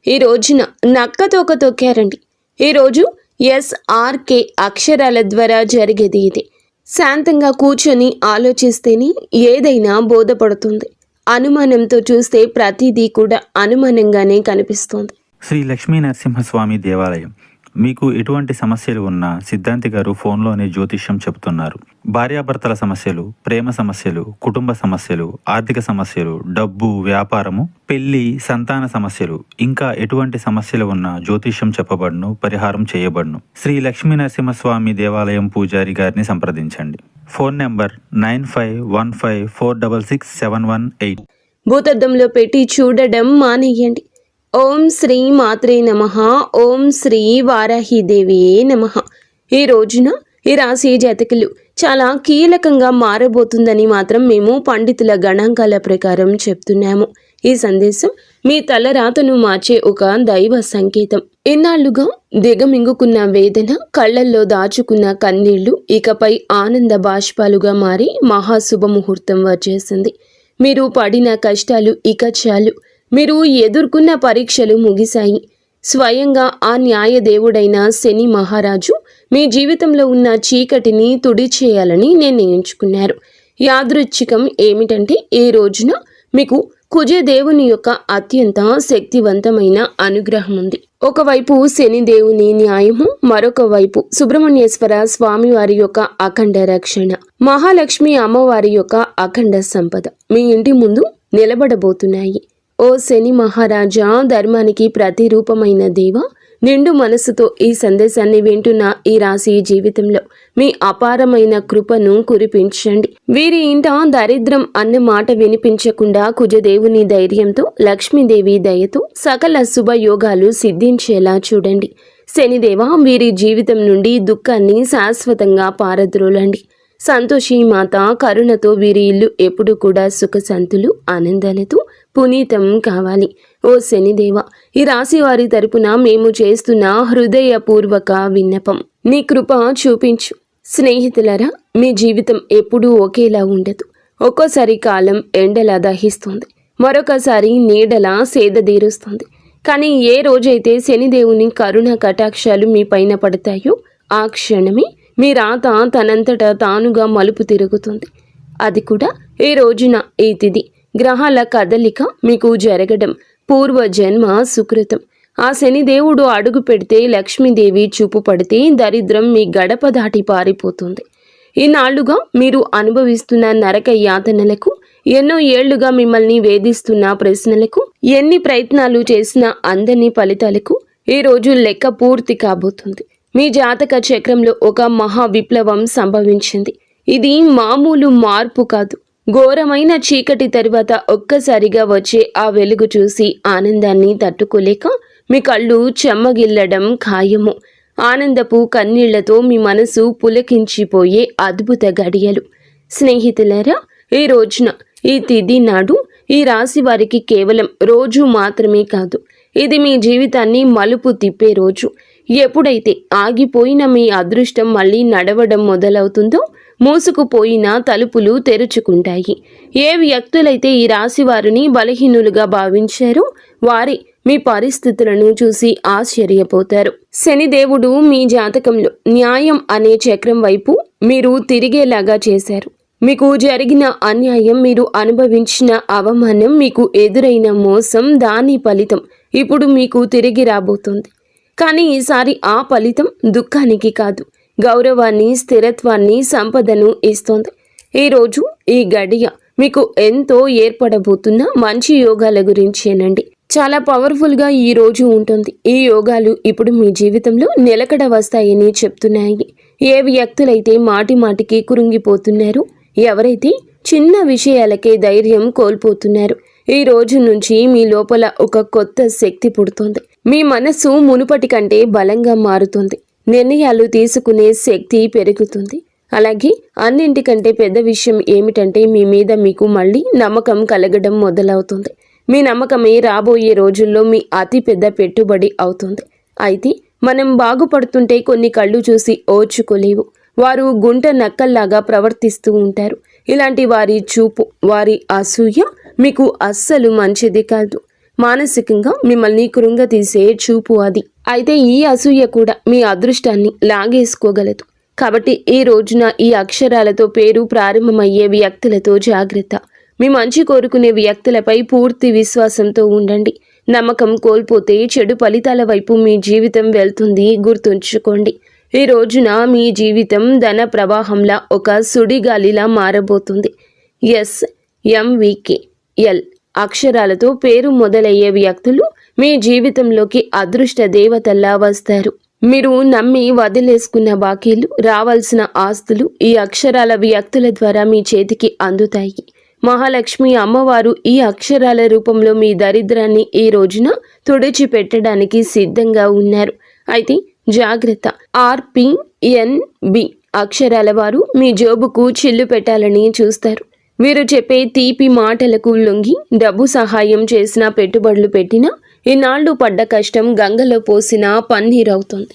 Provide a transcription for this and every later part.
ఈ రోజున నక్కతోక తొక్కారండి. ఈరోజు SRK అక్షరాల ద్వారా జరిగేది ఇది. శాంతంగా కూర్చొని ఆలోచిస్తేనే ఏదైనా బోధపడుతుంది. అనుమానంతో చూస్తే ప్రతిదీ కూడా అనుమానంగానే కనిపిస్తోంది. శ్రీ లక్ష్మీ నరసింహస్వామి దేవాలయం. మీకు ఎటువంటి సమస్యలు ఉన్నా సిద్ధాంతి గారు ఫోన్లోనే జ్యోతిష్యం చెబుతున్నారు. భార్యాభర్తల సమస్యలు, ప్రేమ సమస్యలు, కుటుంబ సమస్యలు, ఆర్థిక సమస్యలు, డబ్బు, వ్యాపారము, పెళ్లి, సంతాన సమస్యలు, ఇంకా ఎటువంటి సమస్యలు ఉన్నా జ్యోతిష్యం చెప్పబడును, పరిహారం చేయబడును. శ్రీ లక్ష్మీ నరసింహస్వామి దేవాలయం పూజారి గారిని సంప్రదించండి. Phone number 9515466718. భూతద్దంలో పెట్టి చూడడం మానేయండి. ఓం శ్రీ మాత్రే నమః. ఓం శ్రీ వారాహిదేవియే నమః. ఈ రోజున ఈ రాశి జాతకులు చాలా కీలకంగా మారబోతుందని మాత్రం మేము పండితుల గణాంకాల ప్రకారం చెప్తున్నాము. ఈ సందేశం మీ తలరాతను మార్చే ఒక దైవ సంకేతం. ఇన్నాళ్లుగా దిగమింగుకున్న వేదన, కళ్లల్లో దాచుకున్న కన్నీళ్లు ఇకపై ఆనంద బాష్పాలుగా మారి మహాశుభముహూర్తం వచ్చేసింది. మీరు పడిన కష్టాలు ఇక చాలు. మీరు ఎదుర్కొన్న పరీక్షలు ముగిశాయి. స్వయంగా ఆ న్యాయదేవుడైన శని మహారాజు మీ జీవితంలో ఉన్న చీకటిని తుడిచేయాలని నిర్ణయించుకున్నారు. యాదృచ్ఛికం ఏమిటంటే ఈ రోజున మీకు కుజదేవుని యొక్క అత్యంత శక్తివంతమైన అనుగ్రహం ఉంది. ఒకవైపు శనిదేవుని న్యాయము, మరొక వైపు సుబ్రహ్మణ్యేశ్వర స్వామివారి యొక్క అఖండ రక్షణ, మహాలక్ష్మి అమ్మవారి యొక్క అఖండ సంపద మీ ఇంటి ముందు నిలబడబోతున్నాయి. ఓ శని మహారాజా, ధర్మానికి ప్రతిరూపమైన దేవ, నిండు మనసుతో ఈ సందేశాన్ని వింటున్న ఈ రాశి జీవితంలో మీ అపారమైన కృపను కురిపించండి. వీరి ఇంట దరిద్రం అన్న మాట వినిపించకుండా కుజదేవుని ధైర్యంతో, లక్ష్మీదేవి దయతో సకల శుభయోగాలు సిద్ధించేలా చూడండి. శనిదేవ, వీరి జీవితం నుండి దుఃఖాన్ని శాశ్వతంగా పారద్రోలండి. సంతోషి మాత కరుణతో వీరి ఇల్లు ఎప్పుడు కూడా సుఖశాంతులు, ఆనందాలతో పునీతం కావాలి. ఓ శనిదేవ, ఈ రాశి వారి తరపున మేము చేస్తున్న హృదయపూర్వక విన్నపం, నీ కృప చూపించు. స్నేహితులరా, మీ జీవితం ఎప్పుడూ ఒకేలా ఉండదు. ఒక్కోసారి కాలం ఎండలా దహిస్తుంది, మరొకసారి నీడలా సేదదీరుస్తుంది. కానీ ఏ రోజైతే శనిదేవుని కరుణ కటాక్షాలు మీ పైన పడతాయో ఆ క్షణమే మీ రాత తనంతట తానుగా మలుపు తిరుగుతుంది. అది కూడా ఈ రోజున. ఈ తిథి గ్రహాల కదలిక మీకు జరగడం పూర్వజన్మ సుకృతం. ఆ శనిదేవుడు అడుగు పెడితే, లక్ష్మీదేవి చూపు పడితే దరిద్రం మీ గడప దాటి పారిపోతుంది. ఈనాళ్లుగా మీరు అనుభవిస్తున్న నరక యాతనలకు, ఎన్నో ఏళ్లుగా మిమ్మల్ని వేధిస్తున్న ప్రశ్నలకు, ఎన్ని ప్రయత్నాలు చేసినా అందని ఫలితాలకు ఈ రోజు లెక్క పూర్తి కాబోతుంది. మీ జాతక చక్రంలో ఒక మహా విప్లవం సంభవించింది. ఇది మామూలు మార్పు కాదు. ఘోరమైన చీకటి తరువాత ఒక్కసారిగా వచ్చే ఆ వెలుగు చూసి ఆనందాన్ని తట్టుకోలేక మీ కళ్ళు చెమ్మగిల్లడం ఖాయము. ఆనందపు కన్నీళ్లతో మీ మనసు పులకించిపోయే అద్భుత గడియలు. స్నేహితులారా, ఈ రోజున, ఈ తిథి నాడు ఈ రాశి వారికి కేవలం రోజు మాత్రమే కాదు, ఇది మీ జీవితాన్ని మలుపు తిప్పే రోజు. ఎప్పుడైతే ఆగిపోయిన మీ అదృష్టం మళ్ళీ నడవడం మొదలవుతుందో, మూసుకుపోయిన తలుపులు తెరుచుకుంటాయి. ఏ వ్యక్తులైతే ఈ రాశి వారిని బలహీనులుగా భావించారో వారి మీ పరిస్థితులను చూసి ఆశ్చర్యపోతారు. శనిదేవుడు మీ జాతకంలో న్యాయం అనే చక్రం వైపు మీరు తిరిగేలాగా చేశారు. మీకు జరిగిన అన్యాయం, మీరు అనుభవించిన అవమానం, మీకు ఎదురైన మోసం, దాని ఫలితం ఇప్పుడు మీకు తిరిగి రాబోతుంది. కానీ ఈసారి ఆ ఫలితం దుఃఖానికి కాదు, గౌరవాన్ని, స్థిరత్వాన్ని, సంపదను ఇస్తోంది. ఈరోజు ఈ గడియ మీకు ఎంతో ఏర్పడబోతున్న మంచి యోగాల గురించేనండి. చాలా పవర్ఫుల్గా ఈ రోజు ఉంటుంది. ఈ యోగాలు ఇప్పుడు మీ జీవితంలో నిలకడ వస్తాయని చెప్తున్నాయి. ఏ వ్యక్తులైతే మాటి మాటికి కురుంగిపోతున్నారో, ఎవరైతే చిన్న విషయాలకే ధైర్యం కోల్పోతున్నారు, ఈ రోజు నుంచి మీ లోపల ఒక కొత్త శక్తి పుడుతోంది. మీ మనసు మునుపటి కంటే బలంగా మారుతుంది. నిర్ణయాలు తీసుకునే శక్తి పెరుగుతుంది. అలాగే అన్నింటికంటే పెద్ద విషయం ఏమిటంటే, మీ మీద మీకు మళ్ళీ నమ్మకం కలగడం మొదలవుతుంది. మీ నమ్మకమే రాబోయే రోజుల్లో మీ అతి పెద్ద పెట్టుబడి అవుతుంది. అయితే మనం బాగుపడుతుంటే కొన్ని కళ్ళు చూసి ఓర్చుకోలేవు. వారు గుంట నక్కల్లాగా ప్రవర్తిస్తూ ఉంటారు. ఇలాంటి వారి చూపు, వారి అసూయ మీకు అస్సలు మంచిది కాదు. మానసికంగా మిమ్మల్ని కృంగతీసే చూపు అది. అయితే ఈ అసూయ కూడా మీ అదృష్టాన్ని లాగేసుకోగలదు. కాబట్టి ఈ రోజున ఈ అక్షరాలతో పేరు ప్రారంభమయ్యే వ్యక్తులతో జాగ్రత్త. మీ మంచి కోరుకునే వ్యక్తులపై పూర్తి విశ్వాసంతో ఉండండి. నమ్మకం కోల్పోతే చెడు ఫలితాల వైపు మీ జీవితం వెళ్తుంది, గుర్తుంచుకోండి. ఈ రోజున మీ జీవితం ధన ప్రవాహంలా ఒక సుడిగాలిలా మారబోతుంది. SMVKL అక్షరాలతో పేరు మొదలయ్యే వ్యక్తులు మీ జీవితంలోకి అదృష్ట దేవతల్లా వస్తారు. మీరు నమ్మి వదిలేసుకున్న బాకీలు, రావాల్సిన ఆస్తులు ఈ అక్షరాల వ్యక్తుల ద్వారా మీ చేతికి అందుతాయి. మహాలక్ష్మి అమ్మవారు ఈ అక్షరాల రూపంలో మీ దరిద్రాన్ని ఈ రోజున తుడిచిపెట్టడానికి సిద్ధంగా ఉన్నారు. అయితే జాగ్రత్త. RPNB అక్షరాల వారు మీ జోబుకు చిల్లు పెట్టాలని చూస్తారు. వీరు చెప్పే తీపి మాటలకు లొంగి డబ్బు సహాయం చేసినా, పెట్టుబడులు పెట్టినా ఇన్నాళ్లు పడ్డ కష్టం గంగలో పోసిన పన్నీరవుతుంది.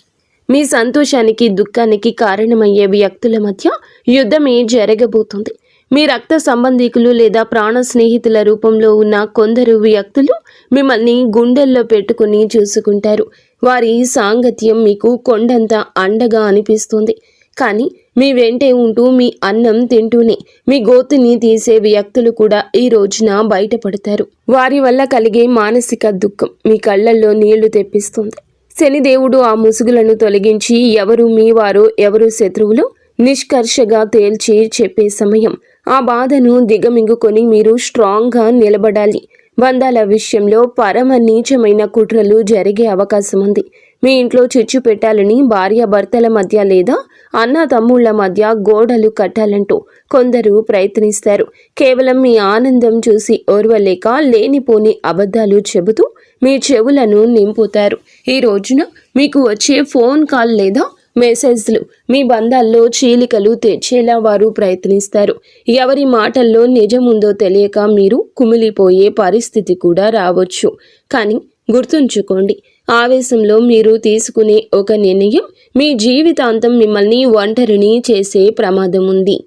మీ సంతోషానికి దుఃఖానికి కారణమయ్యే వ్యక్తుల మధ్య యుద్ధమే జరగబోతుంది. మీ రక్త సంబంధికులు లేదా ప్రాణ స్నేహితుల రూపంలో ఉన్న కొందరు వ్యక్తులు మిమ్మల్ని గుండెల్లో పెట్టుకుని చూసుకుంటారు. వారి సాంగత్యం మీకు కొండంత అండగా అనిపిస్తుంది. కానీ మీ వెంటే ఉంటూ మీ అన్నం తింటూనే మీ గోతుని తీసే వ్యక్తులు కూడా ఈ రోజున బయటపడతారు. వారి వల్ల కలిగే మానసిక దుఃఖం మీ కళ్ళల్లో నీళ్లు తెప్పిస్తుంది. శనిదేవుడు ఆ ముసుగులను తొలగించి ఎవరు మీ వారో ఎవరు శత్రువులో నిష్కర్షగా తేల్చి చెప్పే సమయం. ఆ బాధను దిగమింగుకొని మీరు స్ట్రాంగ్గా నిలబడాలి. బంధాల విషయంలో పరమ నీచమైన కుట్రలు జరిగే అవకాశం ఉంది. మీ ఇంట్లో చిచ్చు పెట్టాలని భార్యాభర్తల మధ్య లేదా అన్న తమ్ముళ్ల మధ్య గోడలు కట్టాలంటూ కొందరు ప్రయత్నిస్తారు. కేవలం మీ ఆనందం చూసి ఓర్వలేక లేనిపోని అబద్ధాలు చెబుతూ మీ చెవులను నింపుతారు. ఈ రోజున మీకు వచ్చే ఫోన్ కాల్ లేదా మెసేజ్లు మీ బంధాల్లో చీలికలు తెచ్చేలా వారు ప్రయత్నిస్తారు. ఎవరి మాటల్లో నిజముందో తెలియక మీరు కుమిలిపోయే పరిస్థితి కూడా రావచ్చు. కానీ గుర్తుంచుకోండి, ఆవేశంలో మీరు తీసుకునే ఒక నిర్ణయం మీ జీవితాంతం మిమ్మల్ని ఒంటరిని చేసే ప్రమాదం ఉంది.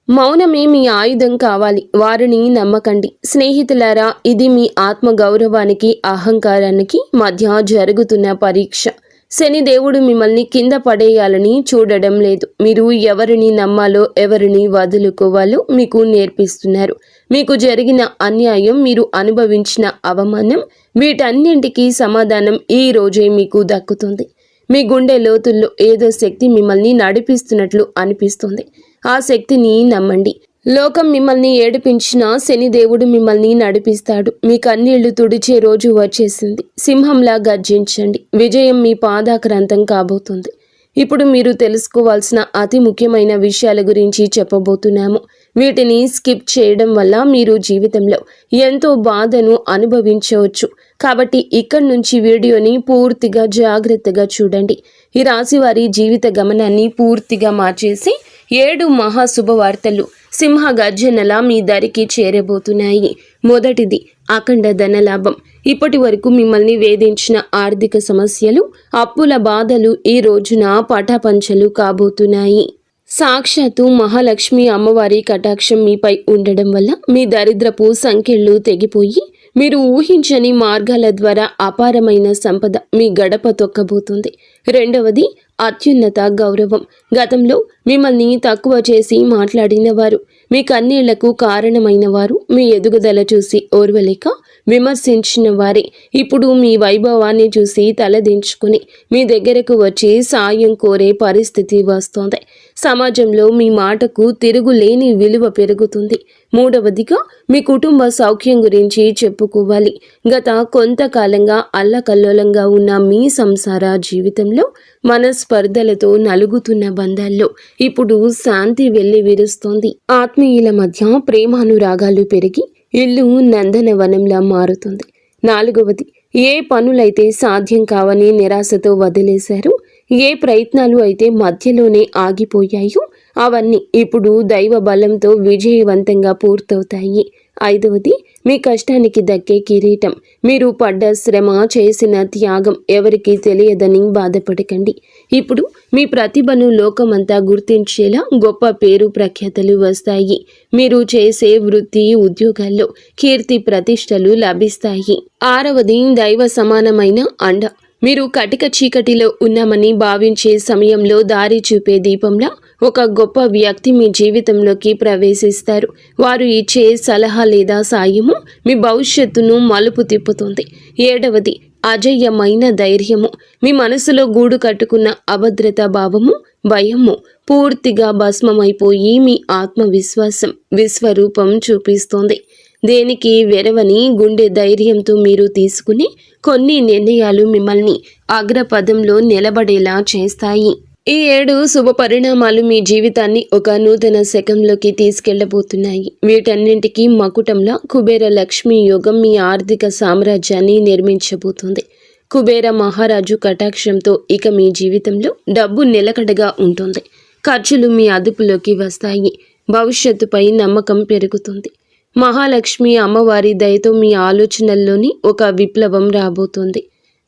మౌనమే మీ ఆయుధం కావాలి. వారిని నమ్మకండి. స్నేహితులారా, ఇది మీ ఆత్మగౌరవానికి, అహంకారానికి మధ్య జరుగుతున్న పరీక్ష. శనిదేవుడు మిమ్మల్ని కింద పడేయాలని చూడడం లేదు. మీరు ఎవరిని నమ్మాలో, ఎవరిని వదులుకోవాలో మీకు నేర్పిస్తున్నారు. మీకు జరిగిన అన్యాయం, మీరు అనుభవించిన అవమానం, వీటన్నింటికీ సమాధానం ఈ రోజే మీకు దక్కుతుంది. మీ గుండె లోతుల్లో ఏదో శక్తి మిమ్మల్ని నడిపిస్తున్నట్లు అనిపిస్తుంది. ఆ శక్తిని నమ్మండి. లోకం మిమ్మల్ని ఏడిపించినా శనిదేవుడు మిమ్మల్ని నడిపిస్తాడు. మీ కన్నీళ్లు తుడిచే రోజు వచ్చేసింది. సింహంలా గర్జించండి. విజయం మీ పాదాక్రాంతం కాబోతుంది. ఇప్పుడు మీరు తెలుసుకోవాల్సిన అతి ముఖ్యమైన విషయాల గురించి చెప్పబోతున్నాము. వీటిని స్కిప్ చేయడం వల్ల మీరు జీవితంలో ఎంతో బాధను అనుభవించవచ్చు. కాబట్టి ఇక్కడి నుంచి వీడియోని పూర్తిగా జాగ్రత్తగా చూడండి. ఈ రాశి వారి జీవిత గమనాన్ని పూర్తిగా మార్చేసి 7 మహాశుభవార్తలు సింహ గర్జనలా మీ దరికి చేరబోతున్నాయి. మొదటిది అఖండ ధనలాభం. ఇప్పటి వరకు మిమ్మల్ని వేధించిన ఆర్థిక సమస్యలు, అప్పుల బాధలు ఈ రోజున పటాపంచలు కాబోతున్నాయి. సాక్షాత్తు మహాలక్ష్మి అమ్మవారి కటాక్షం మీపై ఉండడం వల్ల మీ దరిద్రపు సంఖ్యలు తెగిపోయి మీరు ఊహించని మార్గాల ద్వారా అపారమైన సంపద మీ గడప తొక్కబోతుంది. రెండవది అత్యున్నత గౌరవం. గతంలో మిమ్మల్ని తక్కువ చేసి మాట్లాడిన వారు, మీ కన్నీళ్లకు కారణమైన వారు, మీ ఎదుగుదల చూసి ఓర్వలేక విమర్శించిన వారే ఇప్పుడు మీ వైభవాన్ని చూసి తలదించుకుని మీ దగ్గరకు వచ్చి సాయం కోరే పరిస్థితి వస్తోంది. సమాజంలో మీ మాటకు తిరుగులేని విలువ పెరుగుతుంది. మూడవదిగా మీ కుటుంబ సౌఖ్యం గురించి చెప్పుకోవాలి. గత కొంతకాలంగా అల్లకల్లోలంగా ఉన్న మీ సంసార జీవితంలో మనస్పర్ధలతో నలుగుతున్న బంధాల్లో ఇప్పుడు శాంతి వెళ్లి విరుస్తోంది. ఆత్మీయుల మధ్య ప్రేమానురాగాలు పెరిగి ఇల్లు నందనవనంలా మారుతుంది. నాలుగవది, ఏ పనులైతే సాధ్యం కావని నిరాశతో వదిలేశారో, ఏ ప్రయత్నాలు అయితే మధ్యలోనే ఆగిపోయాయో అవన్నీ ఇప్పుడు దైవ బలంతో విజయవంతంగా పూర్తవుతాయి. ఐదవది మీ కష్టానికి దక్కే కిరీటం. మీరు పడ్డ శ్రమ, చేసిన త్యాగం ఎవరికీ తెలియదని బాధపడకండి. ఇప్పుడు మీ ప్రతిభను లోకమంతా గుర్తించేలా గొప్ప పేరు ప్రఖ్యాతలు వస్తాయి. మీరు చేసే వృత్తి, ఉద్యోగాల్లో కీర్తి ప్రతిష్టలు లభిస్తాయి. ఆరవది దైవ సమానమైన అండ. మీరు కటిక చీకటిలో ఉన్నామని భావించే సమయంలో దారి చూపే దీపంలా ఒక గొప్ప వ్యక్తి మీ జీవితంలోకి ప్రవేశిస్తారు. వారు ఇచ్చే సలహా లేదా సాయము మీ భవిష్యత్తును మలుపు తిప్పుతుంది. ఏడవది అజయ్యమైన ధైర్యము. మీ మనసులో గూడు కట్టుకున్న అభద్రతా భావము, భయము పూర్తిగా భస్మమైపోయి మీ ఆత్మవిశ్వాసం విశ్వరూపం చూపిస్తుంది. దేనికి వెరవని గుండె ధైర్యంతో మీరు తీసుకునే కొన్ని నిర్ణయాలు మిమ్మల్ని అగ్రపదంలో నిలబడేలా చేస్తాయి. ఈ 7 శుభ పరిణామాలు మీ జీవితాన్ని ఒక నూతన శకంలోకి తీసుకెళ్లబోతున్నాయి. వీటన్నింటికీ మకుటంలా కుబేర లక్ష్మీ యోగం మీ ఆర్థిక సామ్రాజ్యాన్ని నిర్మించబోతుంది. కుబేర మహారాజు కటాక్షంతో ఇక మీ జీవితంలో డబ్బు నిలకడగా ఉంటుంది. ఖర్చులు మీ అదుపులోకి వస్తాయి. భవిష్యత్తుపై నమ్మకం పెరుగుతుంది. మహాలక్ష్మి అమ్మవారి దయతో మీ ఆలోచనల్లోని ఒక విప్లవం రాబోతుంది.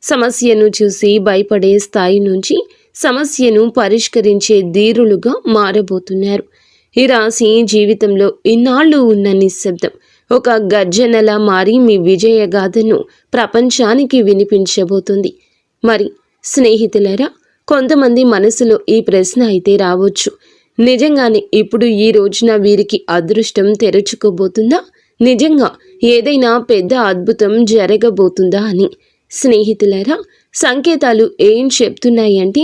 సమస్యను చూసి భయపడే స్థాయి నుంచి సమస్యను పరిష్కరించే ధీరులుగా మారబోతున్నారు. ఈ రాశి జీవితంలో ఇన్నాళ్ళు ఉన్న నిశ్శబ్దం ఒక గర్జనలా మారి మీ విజయగాథను ప్రపంచానికి వినిపించబోతుంది. మరి స్నేహితులారా, కొంతమంది మనసులో ఈ ప్రశ్న అయితే రావచ్చు, నిజంగానే ఇప్పుడు ఈ రోజున వీరికి అదృష్టం తెరుచుకోబోతుందా? నిజంగా ఏదైనా పెద్ద అద్భుతం జరగబోతుందా అని. స్నేహితులారా, సంకేతాలు ఏం చెప్తున్నాయంటే,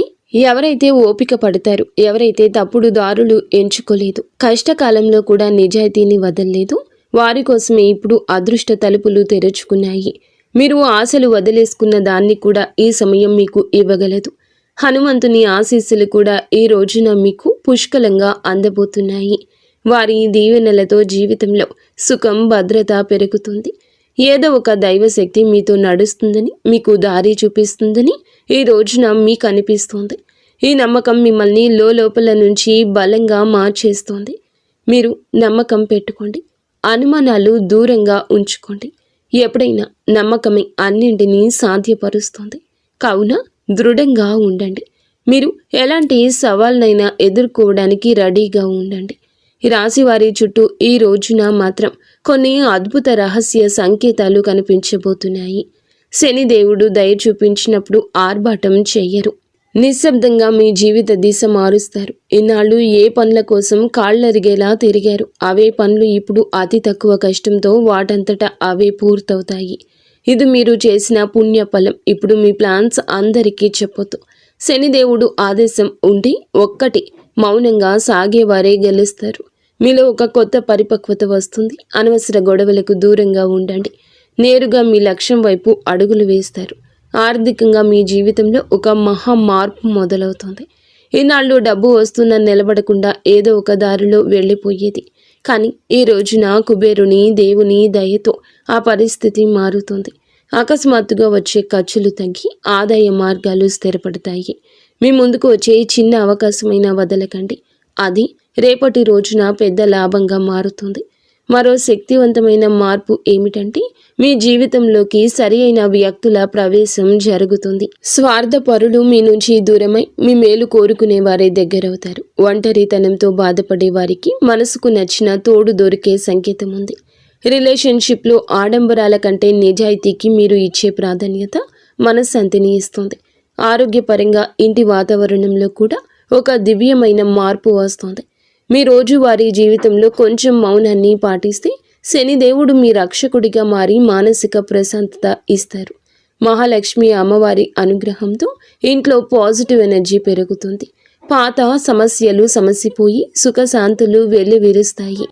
ఎవరైతే ఓపిక పడతారు, ఎవరైతే తప్పుడు దారులు ఎంచుకోలేదు, కష్టకాలంలో కూడా నిజాయితీని వదలలేదు, వారి కోసమే ఇప్పుడు అదృష్ట తలుపులు తెరుచుకున్నాయి. మీరు ఆశలు వదిలేసుకున్న దాన్ని కూడా ఈ సమయం మీకు ఇవ్వగలదు. హనుమంతుని ఆశీస్సులు కూడా ఈ రోజున మీకు పుష్కలంగా అందబోతున్నాయి. వారి దీవెనలతో జీవితంలో సుఖం, భద్రత పెరుగుతుంది. ఏదో ఒక దైవశక్తి మీతో నడుస్తుందని, మీకు దారి చూపిస్తుందని ఈ రోజున మీకు అనిపిస్తుంది. ఈ నమ్మకం మిమ్మల్ని లోపల నుంచి బలంగా మార్చేస్తుంది. మీరు నమ్మకం పెట్టుకోండి. అనుమానాలు దూరంగా ఉంచుకోండి. ఎప్పుడైనా నమ్మకమే అన్నింటినీ సాధ్యపరుస్తుంది. కావున దృఢంగా ఉండండి. మీరు ఎలాంటి సవాళ్ళనైనా ఎదుర్కోవడానికి రెడీగా ఉండండి. ఈ రాశి వారి చుట్టూ ఈ రోజున మాత్రం కొన్ని అద్భుత రహస్య సంకేతాలు కనిపించబోతున్నాయి. శనిదేవుడు దయ చూపించినప్పుడు ఆర్భాటం చెయ్యరు. నిశ్శబ్దంగా మీ జీవిత దిశ మారుస్తారు. ఇన్నాళ్ళు ఏ పనుల కోసం కాళ్ళరిగేలా తిరిగారు, అవే పనులు ఇప్పుడు అతి తక్కువ కష్టంతో వాటంతటా అవే పూర్తవుతాయి. ఇది మీరు చేసిన పుణ్యఫలం. ఇప్పుడు మీ ప్లాన్స్ అందరికీ చెప్పొద్దు. శనిదేవుడు ఆదేశం ఉండి ఒక్కటి మౌనంగా సాగేవారే గెలుస్తారు. మీలో ఒక కొత్త పరిపక్వత వస్తుంది. అనవసర గొడవలకు దూరంగా ఉండండి. నేరుగా మీ లక్ష్యం వైపు అడుగులు వేస్తారు. ఆర్థికంగా మీ జీవితంలో ఒక మహా మార్పు మొదలవుతుంది. ఈనాళ్ళు డబ్బు వస్తున్న నిలబడకుండా ఏదో ఒక దారిలో వెళ్ళిపోయేది. కానీ ఈ రోజున కుబేరుని దేవుని దయతో ఆ పరిస్థితి మారుతుంది. అకస్మాత్తుగా వచ్చే ఖర్చులు తగ్గి ఆదాయ మార్గాలు స్థిరపడతాయి. మీ ముందుకు వచ్చే చిన్న అవకాశమైనా వదలకండి. అది రేపటి రోజున పెద్ద లాభంగా మారుతుంది. మరో శక్తివంతమైన మార్పు ఏమిటంటే, మీ జీవితంలోకి సరి అయిన వ్యక్తుల ప్రవేశం జరుగుతుంది. స్వార్థపరులు మీ నుంచి దూరమై మీ మేలు కోరుకునే వారే దగ్గరవుతారు. ఒంటరితనంతో బాధపడే వారికి మనసుకు నచ్చిన తోడు దొరికే సంకేతం ఉంది. రిలేషన్షిప్లో ఆడంబరాల కంటే నిజాయితీకి మీరు ఇచ్చే ప్రాధాన్యత మనశ్శాంతిని ఇస్తుంది. ఆరోగ్యపరంగా ఇంటి వాతావరణంలో కూడా ఒక దివ్యమైన మార్పు వస్తుంది. మీ రోజువారీ జీవితంలో కొంచెం మౌనాన్ని పాటిస్తే శనిదేవుడు మీ రక్షకుడిగా మారి మానసిక ప్రశాంతత ఇస్తారు. మహాలక్ష్మి అమ్మవారి అనుగ్రహంతో ఇంట్లో పాజిటివ్ ఎనర్జీ పెరుగుతుంది. పాత సమస్యలు సమసిపోయి సుఖశాంతులు వెల్లివిరుస్తాయి.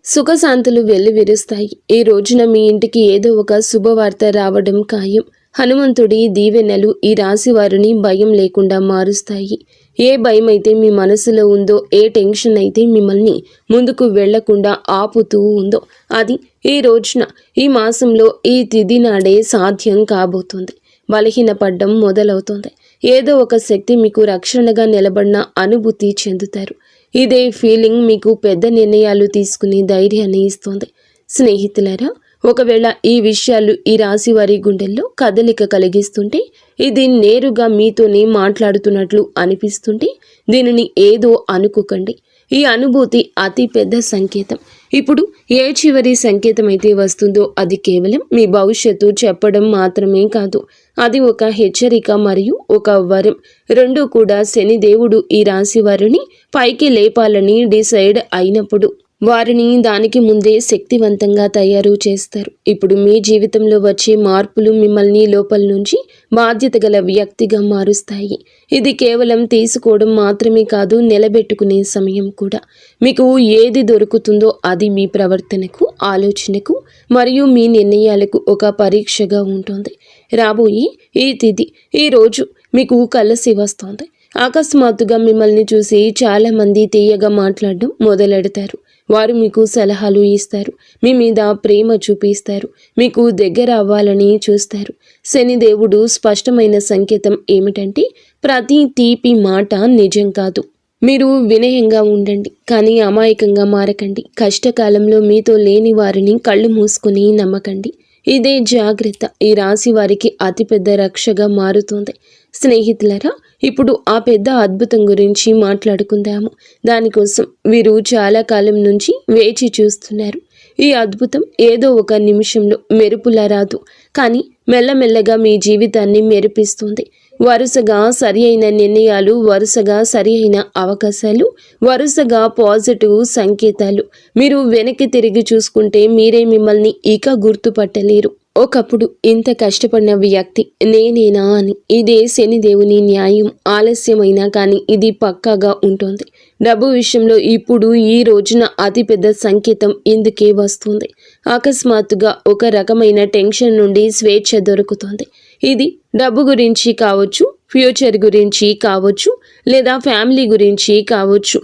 ఈ రోజున మీ ఇంటికి ఏదో ఒక శుభవార్త రావడం ఖాయం. హనుమంతుడి దీవెనలు ఈ రాశి వారిని భయం లేకుండా మారుస్తాయి. ఏ భయం అయితే మీ మనసులో ఉందో, ఏ టెన్షన్ అయితే మిమ్మల్ని ముందుకు వెళ్లకుండా ఆపుతూ ఉందో, అది ఈ రోజున ఈ మాసంలో ఈ తిథి నాడే సాధ్యం కాబోతుంది. బలహీనపడ్డం మొదలవుతుంది. ఏదో ఒక శక్తి మీకు రక్షణగా నిలబడిన అనుభూతి చెందుతారు. ఇదే ఫీలింగ్ మీకు పెద్ద నిర్ణయాలు తీసుకునే ధైర్యాన్ని ఇస్తుంది. స్నేహితులారా, ఒకవేళ ఈ విషయాలు ఈ రాశి వారి గుండెల్లో కదలిక కలిగిస్తుంటే, ఇది నేరుగా మీతోనే మాట్లాడుతున్నట్లు అనిపిస్తుంటే దీనిని ఏదో అనుకోకండి. ఈ అనుభూతి అతి పెద్ద సంకేతం. ఇప్పుడు ఏ చివరి సంకేతం అయితే వస్తుందో అది కేవలం మీ భవిష్యత్తు చెప్పడం మాత్రమే కాదు, అది ఒక హెచ్చరిక మరియు ఒక వరం. రెండూ కూడా శనిదేవుడు ఈ రాశి వారిని పైకి లేపాలని డిసైడ్ అయినప్పుడు వారిని దానికి ముందే శక్తివంతంగా తయారు చేస్తారు. ఇప్పుడు మీ జీవితంలో వచ్చే మార్పులు మిమ్మల్ని లోపల నుంచి బాధ్యత గల వ్యక్తిగా మారుస్తాయి. ఇది కేవలం తీసుకోవడం మాత్రమే కాదు, నిలబెట్టుకునే సమయం కూడా. మీకు ఏది దొరుకుతుందో అది మీ ప్రవర్తనకు, ఆలోచనకు మరియు మీ నిర్ణయాలకు ఒక పరీక్షగా ఉంటుంది. రాబోయే ఈ తిథి, ఈ రోజు మీకు కలిసి వస్తుంది. అకస్మాత్తుగా మిమ్మల్ని చూసి చాలామంది తీయగా మాట్లాడడం మొదలెడతారు. వారు మీకు సలహాలు ఇస్తారు, మీ మీద ప్రేమ చూపిస్తారు, మీకు దగ్గర అవ్వాలని చూస్తారు. శనిదేవుడు స్పష్టమైన సంకేతం ఏమిటంటే, ప్రతి తీపి మాట నిజం కాదు. మీరు వినయంగా ఉండండి, కానీ అమాయకంగా మారకండి. కష్టకాలంలో మీతో లేని వారిని కళ్ళు మూసుకుని నమ్మకండి. ఇదే జాగ్రత్త ఈ రాశి వారికి అతిపెద్ద రక్షగా మారుతుంది. స్నేహితులరా, ఇప్పుడు ఆ పెద్ద అద్భుతం గురించి మాట్లాడుకుందాము. దానికోసం వీరు చాలా కాలం నుంచి వేచి చూస్తున్నారు. ఈ అద్భుతం ఏదో ఒక నిమిషంలో మెరుపులా రాదు, కానీ మెల్లమెల్లగా మీ జీవితాన్ని మెరిపిస్తుంది. వరుసగా సరి అయిన నిర్ణయాలు, వరుసగా సరి అయిన అవకాశాలు, వరుసగా పాజిటివ్ సంకేతాలు. మీరు వెనక్కి తిరిగి చూసుకుంటే మీరే మిమ్మల్ని ఇక గుర్తుపట్టలేరు. ఒకప్పుడు ఇంత కష్టపడిన వ్యక్తి నేనేనా అని. ఇదే శనిదేవుని న్యాయం. ఆలస్యమైనా కానీ ఇది పక్కాగా ఉంటుంది. డబ్బు విషయంలో ఇప్పుడు ఈ రోజున అతిపెద్ద సంకేతం ఇందుకే వస్తుంది. అకస్మాత్తుగా ఒక రకమైన టెన్షన్ నుండి స్వేచ్ఛ దొరుకుతుంది. ఇది డబ్బు గురించి కావచ్చు, ఫ్యూచర్ గురించి కావచ్చు, లేదా ఫ్యామిలీ గురించి కావచ్చు.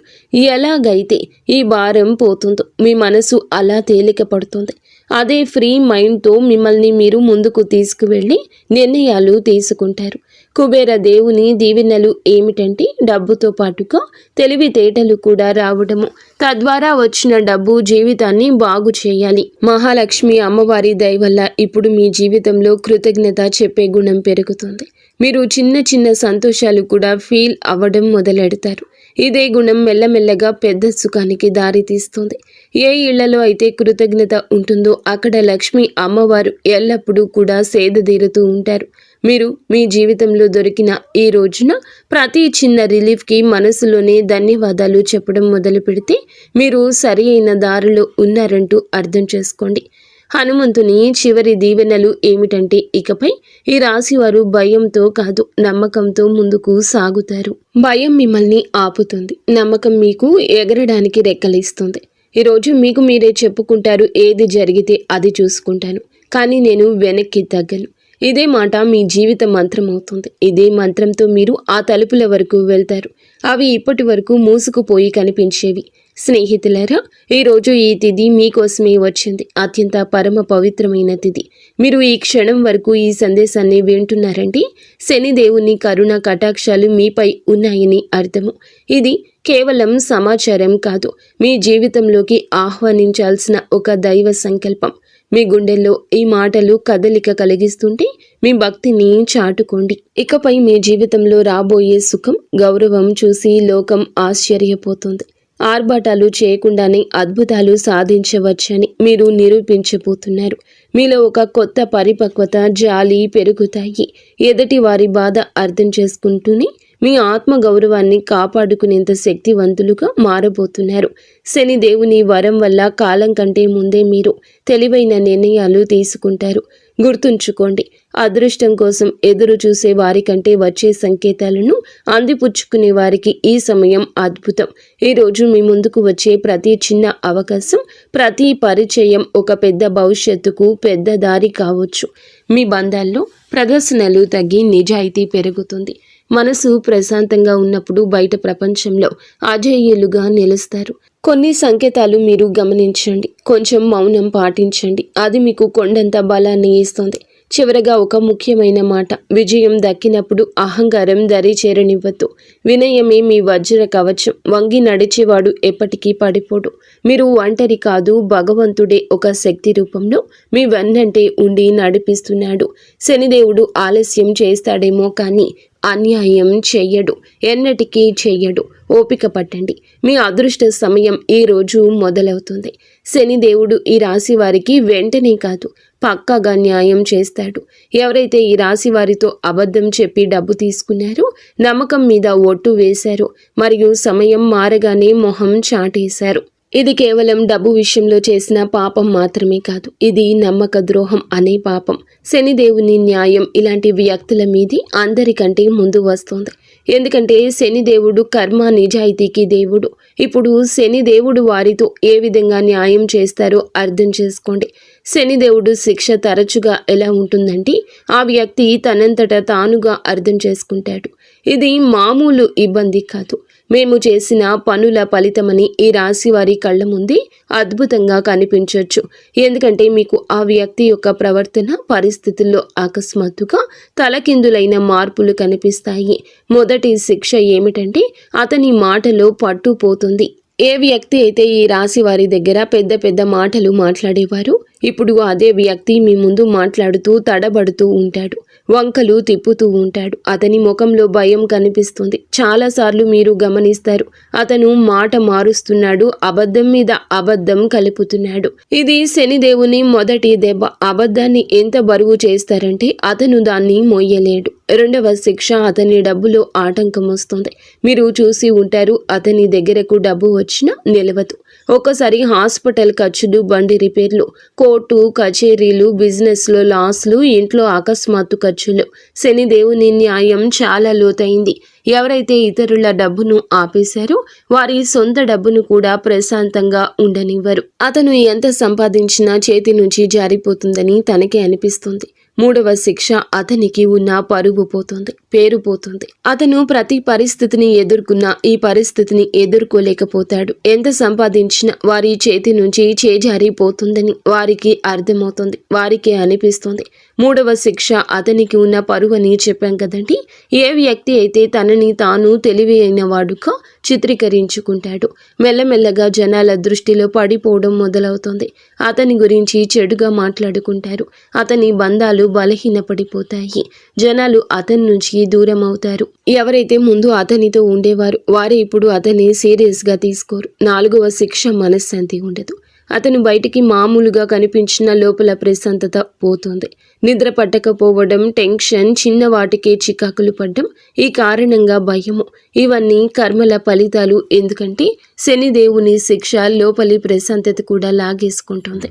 ఎలాగైతే ఈ భారం పోతుందో మీ మనసు అలా తేలిక పడుతుంది. అదే ఫ్రీ మైండ్తో మిమ్మల్ని మీరు ముందుకు తీసుకువెళ్ళి నిర్ణయాలు తీసుకుంటారు. కుబేర దేవుని దీవెనలు ఏమిటంటే, డబ్బుతో పాటుగా తెలివితేటలు కూడా రావడము. తద్వారా వచ్చిన డబ్బు జీవితాన్ని బాగు చేయాలి. మహాలక్ష్మి అమ్మవారి దయ వల్ల ఇప్పుడు మీ జీవితంలో కృతజ్ఞత చెప్పే గుణం పెరుగుతుంది. మీరు చిన్న చిన్న సంతోషాలు కూడా ఫీల్ అవ్వడం మొదలెడతారు. ఇదే గుణం మెల్లమెల్లగా పెద్ద సుఖానికి దారితీస్తుంది. ఏ ఇళ్లలో అయితే కృతజ్ఞత ఉంటుందో అక్కడ లక్ష్మి అమ్మవారు ఎల్లప్పుడూ కూడా సేదతీరుతూ ఉంటారు. మీరు మీ జీవితంలో దొరికిన ఈ రోజున ప్రతి చిన్న రిలీఫ్కి మనసులోనే ధన్యవాదాలు చెప్పడం మొదలు పెడితే మీరు సరి అయిన దారిలో ఉన్నారంటూ అర్థం చేసుకోండి. హనుమంతుని చివరి దీవెనలు ఏమిటంటే, ఇకపై ఈ రాశివారు భయంతో కాదు, నమ్మకంతో ముందుకు సాగుతారు. భయం మిమ్మల్ని ఆపుతుంది, నమ్మకం మీకు ఎగరడానికి రెక్కలిస్తుంది. ఈరోజు మీకు మీరే చెప్పుకుంటారు, ఏది జరిగితే అది చూసుకుంటాను, కానీ నేను వెనక్కి తగ్గను. ఇదే మాట మీ జీవిత మంత్రం అవుతుంది. ఇదే మంత్రంతో మీరు ఆ తలుపుల వరకు వెళ్తారు. అవి ఇప్పటి వరకు మూసుకుపోయి కనిపించేవి. స్నేహితులారా, ఈరోజు ఈ తిథి మీకోసమే వచ్చింది. అత్యంత పరమ పవిత్రమైన తిథి. మీరు ఈ క్షణం వరకు ఈ సందేశాన్ని వింటున్నారంటే శనిదేవుని కరుణ కటాక్షాలు మీపై ఉన్నాయని అర్థము. ఇది కేవలం సమాచారం కాదు, మీ జీవితంలోకి ఆహ్వానించాల్సిన ఒక దైవ సంకల్పం. మీ గుండెల్లో ఈ మాటలు కదలిక కలిగిస్తుంటే మీ భక్తిని చాటుకోండి. ఇకపై మీ జీవితంలో రాబోయే సుఖం, గౌరవం చూసి లోకం ఆశ్చర్యపోతుంది. ఆర్భాటాలు చేయకుండానే అద్భుతాలు సాధించవచ్చని మీరు నిరూపించబోతున్నారు. మీలో ఒక కొత్త పరిపక్వత, జాలి పెరుగుతాయి. ఎదుటి వారి బాధ అర్థం చేసుకుంటూనే మీ ఆత్మ గౌరవాన్ని కాపాడుకునేంత శక్తివంతులుగా మారబోతున్నారు. శని దేవుని వరం వల్ల కాలం కంటే ముందే మీరు తెలివైన నిర్ణయాలు తీసుకుంటారు. గుర్తుంచుకోండి, అదృష్టం కోసం ఎదురు చూసే వారికంటే వచ్చే సంకేతాలను అందిపుచ్చుకునే వారికి ఈ సమయం అద్భుతం. ఈరోజు మీ ముందుకు వచ్చే ప్రతి చిన్న అవకాశం, ప్రతి పరిచయం ఒక పెద్ద భవిష్యత్తుకు పెద్ద దారి కావచ్చు. మీ బంధాల్లో ప్రదర్శనలు తగ్గి నిజాయితీ పెరుగుతుంది. మనసు ప్రశాంతంగా ఉన్నప్పుడు బయట ప్రపంచంలో అజేయులుగా నిలుస్తారు. కొన్ని సంకేతాలు మీరు గమనించండి, కొంచెం మౌనం పాటించండి. అది మీకు కొండంత బలాన్ని ఇస్తుంది. చివరగా ఒక ముఖ్యమైన మాట, విజయం దక్కినప్పుడు అహంకారం దరి చేరనివ్వద్దు. వినయమే మీ వజ్ర కవచం. వంగి నడిచేవాడు ఎప్పటికీ పడిపోడు. మీరు ఒంటరి కాదు, భగవంతుడే ఒక శక్తి రూపంలో మీ వెన్నంటే ఉండి నడిపిస్తున్నాడు. శనిదేవుడు ఆలస్యం చేస్తాడేమో కానీ అన్యాయం చెయ్యడు, ఎన్నటికీ చెయ్యడు. ఓపిక పట్టండి, మీ అదృష్ట సమయం ఈ రోజు మొదలవుతుంది. శనిదేవుడు ఈ రాశి వారికి వెంటనే కాదు, పక్కాగా న్యాయం చేస్తాడు. ఎవరైతే ఈ రాశి వారితో అబద్ధం చెప్పి డబ్బు తీసుకున్నారో, నమ్మకం మీద ఒట్టు వేశారో, మరియు సమయం మారగానే మొహం చాటేశారు, ఇది కేవలం డబ్బు విషయంలో చేసిన పాపం మాత్రమే కాదు, ఇది నమ్మక ద్రోహం అనే పాపం. శనిదేవుని న్యాయం ఇలాంటి వ్యక్తుల మీది అందరికంటే ముందు వస్తుంది. ఎందుకంటే శనిదేవుడు కర్మ నిజాయితీకి దేవుడు. ఇప్పుడు శనిదేవుడు వారితో ఏ విధంగా న్యాయం చేస్తారో అర్థం చేసుకోండి. శనిదేవుడు శిక్ష తరచుగా ఎలా ఉంటుందంటే, ఆ వ్యక్తి తనంతట తానుగా అర్థం చేసుకుంటాడు. ఇది మామూలు ఇబ్బంది కాదు, మేము చేసిన పనుల ఫలితమని ఈ రాశి వారి కళ్ళ ముందే అద్భుతంగా కనిపించవచ్చు. ఎందుకంటే మీకు ఆ వ్యక్తి యొక్క ప్రవర్తన పరిస్థితుల్లో అకస్మాత్తుగా తలకిందులైన మార్పులు కనిపిస్తాయి. మొదటి శిక్ష ఏమిటంటే, అతని మాటలో పట్టు పోతుంది. ఏ వ్యక్తి అయితే ఈ రాశి వారి దగ్గర పెద్ద పెద్ద మాటలు మాట్లాడేవారు, ఇప్పుడు అదే వ్యక్తి మీ ముందు మాట్లాడుతూ తడబడుతూ ఉంటాడు, వంకలు తిప్పుతూ ఉంటాడు. అతని ముఖంలో భయం కనిపిస్తుంది. చాలాసార్లు మీరు గమనిస్తారు, అతను మాట మారుస్తున్నాడు, అబద్ధం మీద అబద్ధం కలుపుతున్నాడు. ఇది శనిదేవుని మొదటి దెబ్బ. అబద్ధాన్ని ఎంత బరువు చేస్తారంటే అతను దాన్ని మోయలేడు. రెండవ శిక్ష, అతని డబ్బులో ఆటంకం వస్తుంది. మీరు చూసి ఉంటారు, అతని దగ్గరకు డబ్బు వచ్చినా నిలవదు. ఒక్కోసారి హాస్పిటల్ ఖర్చులు, బండి రిపేర్లు, కోర్టు కచేరీలు, బిజినెస్లో లాస్లు, ఇంట్లో అకస్మాత్తు ఖర్చులు. శనిదేవుని న్యాయం చాలా లోతైంది. ఎవరైతే ఇతరుల డబ్బును ఆపేశారో వారి సొంత డబ్బును కూడా ప్రశాంతంగా ఉండనివ్వరు. అతను ఎంత సంపాదించినా చేతి నుంచి జారిపోతుందని తనకే అనిపిస్తుంది. మూడవ శిక్ష, అతనికి ఉన్న పరువు పోతుంది, పేరు పోతుంది. అతను ప్రతి పరిస్థితిని ఎదుర్కొన్నా ఈ పరిస్థితిని ఎదుర్కోలేకపోతాడు. ఎంత సంపాదించినా వారి చేతి నుంచి చేజారిపోతుందని వారికి అర్థమవుతుంది, వారికి అనిపిస్తుంది. మూడవ శిక్ష, అతనికి ఉన్న పరువు అని చెప్పాం కదండి. ఏ వ్యక్తి అయితే తనని తాను తెలివైన వాడుగా చిత్రీకరించుకుంటాడు, మెల్లమెల్లగా జనాల దృష్టిలో పడిపోవడం మొదలవుతుంది. అతని గురించి చెడుగా మాట్లాడుకుంటారు, అతని బంధాలు బలహీనపడిపోతాయి, జనాలు అతని నుంచి దూరం అవుతారు. ఎవరైతే ముందు అతనితో ఉండేవారు వారే ఇప్పుడు అతన్ని సీరియస్గా తీసుకోరు. నాలుగవ శిక్ష, మనశ్శాంతి ఉండదు. అతను బయటికి మామూలుగా కనిపించిన లోపల ప్రశాంతత పోతుంది. నిద్ర పట్టకపోవడం, టెన్షన్, చిన్న వాటికే చికాకులు పడ్డం, ఈ కారణంగా భయము, ఇవన్నీ కర్మల ఫలితాలు. ఎందుకంటే శనిదేవుని శిక్ష లోపలి ప్రశాంతత కూడా లాగేసుకుంటుంది.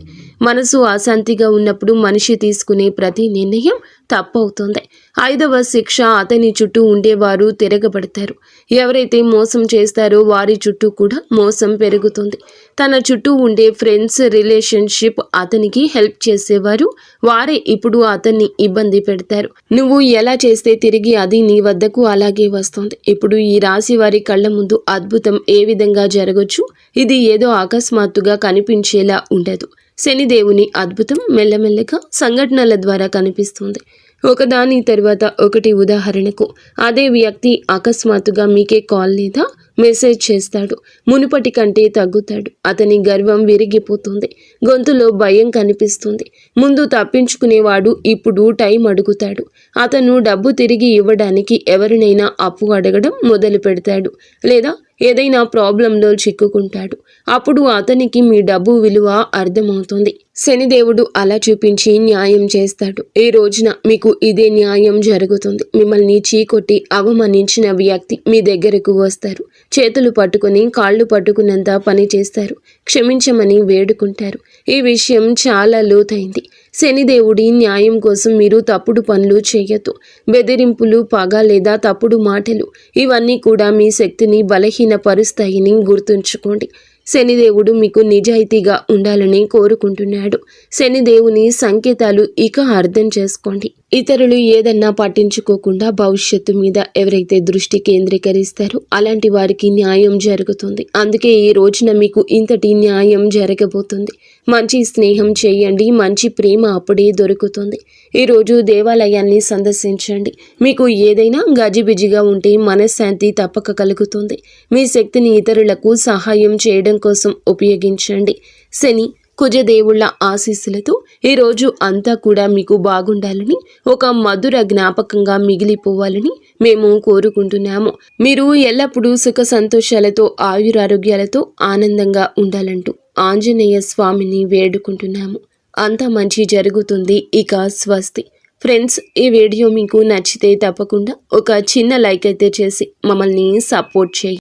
మనసు అశాంతిగా ఉన్నప్పుడు మనిషి తీసుకునే ప్రతి నిర్ణయం తప్పవుతుంది. ఐదవ శిక్ష, అతని చుట్టూ ఉండేవారు తిరగబడతారు. ఎవరైతే మోసం చేస్తారో వారి చుట్టూ కూడా మోసం పెరుగుతుంది. తన చుట్టూ ఉండే ఫ్రెండ్స్, రిలేషన్షిప్, అతనికి హెల్ప్ చేసేవారు వారే ఇప్పుడు అతన్ని ఇబ్బంది పెడతారు. నువ్వు ఎలా చేస్తే తిరిగి అది నీ వద్దకు అలాగే వస్తుంది. ఇప్పుడు ఈ రాశి వారి కళ్ళ ముందు అద్భుతం ఏ విధంగా జరగచ్చు, ఇది ఏదో అకస్మాత్తుగా కనిపించేలా ఉండదు. శనిదేవుని అద్భుతం మెల్లమెల్లగా సంఘటనల ద్వారా కనిపిస్తుంది, ఒకదాని తర్వాత ఒకటి. ఉదాహరణకు, అదే వ్యక్తి అకస్మాత్తుగా మీకే కాల్ లేదా మెసేజ్ చేస్తాడు. మునుపటి కంటే తగ్గుతాడు. అతని గర్వం విరిగిపోతుంది, గొంతులో భయం కనిపిస్తుంది. ముందు తప్పించుకునేవాడు ఇప్పుడు టైం అడుగుతాడు. అతను డబ్బు తిరిగి ఇవ్వడానికి ఎవరినైనా అప్పు అడగడం మొదలు పెడతాడు, లేదా ఏదైనా ప్రాబ్లంలో చిక్కుకుంటాడు. అప్పుడు అతనికి మీ డబ్బు విలువ అర్థమవుతుంది. శనిదేవుడు అలా చూపించి న్యాయం చేస్తాడు. ఈ రోజున మీకు ఇదే న్యాయం జరుగుతుంది. మిమ్మల్ని చీకొట్టి అవమానించిన వ్యక్తి మీ దగ్గరకు వస్తారు. చేతులు పట్టుకుని కాళ్ళు పట్టుకున్నంత పని చేస్తారు. క్షమించమని వేడుకుంటారు. ఈ విషయం చాలా లోతైంది. శనిదేవుడి న్యాయం కోసం మీరు తప్పుడు పనులు చేయొద్దు. బెదిరింపులు, పగ లేదా తప్పుడు మాటలు, ఇవన్నీ కూడా మీ శక్తిని బలహీనపరుస్తాయని గుర్తుంచుకోండి. శనిదేవుడు మీకు నిజాయితీగా ఉండాలని కోరుకుంటున్నాడు. శనిదేవుని సంకేతాలు ఇక అర్థం చేసుకోండి. ఇతరులు ఏదన్నా పట్టించుకోకుండా భవిష్యత్తు మీద ఎవరైతే దృష్టి కేంద్రీకరిస్తారో అలాంటి వారికి న్యాయం జరుగుతుంది. అందుకే ఈ రోజున మీకు ఇంతటి న్యాయం జరగబోతుంది. మంచి స్నేహం చేయండి, మంచి ప్రేమ అప్పుడే దొరుకుతుంది. ఈరోజు దేవాలయాన్ని సందర్శించండి. మీకు ఏదైనా గజిబిజిగా ఉంటే మనశ్శాంతి తప్పక కలుగుతుంది. మీ శక్తిని ఇతరులకు సహాయం చేయడం కోసం ఉపయోగించండి. శని కుజదేవుళ్ల ఆశీస్సులతో ఈరోజు అంతా కూడా మీకు బాగుండాలని, ఒక మధుర జ్ఞాపకంగా మిగిలిపోవాలని మేము కోరుకుంటున్నాము. మీరు ఎల్లప్పుడూ సుఖ సంతోషాలతో ఆయురారోగ్యాలతో ఆనందంగా ఉండాలంటూ ఆంజనేయ స్వామిని వేడుకుంటున్నాము. అంతా మంచి జరుగుతుంది. ఇక స్వస్తి. ఫ్రెండ్స్, ఈ వీడియో మీకు నచ్చితే తప్పకుండా ఒక చిన్న లైక్ అయితే చేసి మమ్మల్ని సపోర్ట్ చేయండి.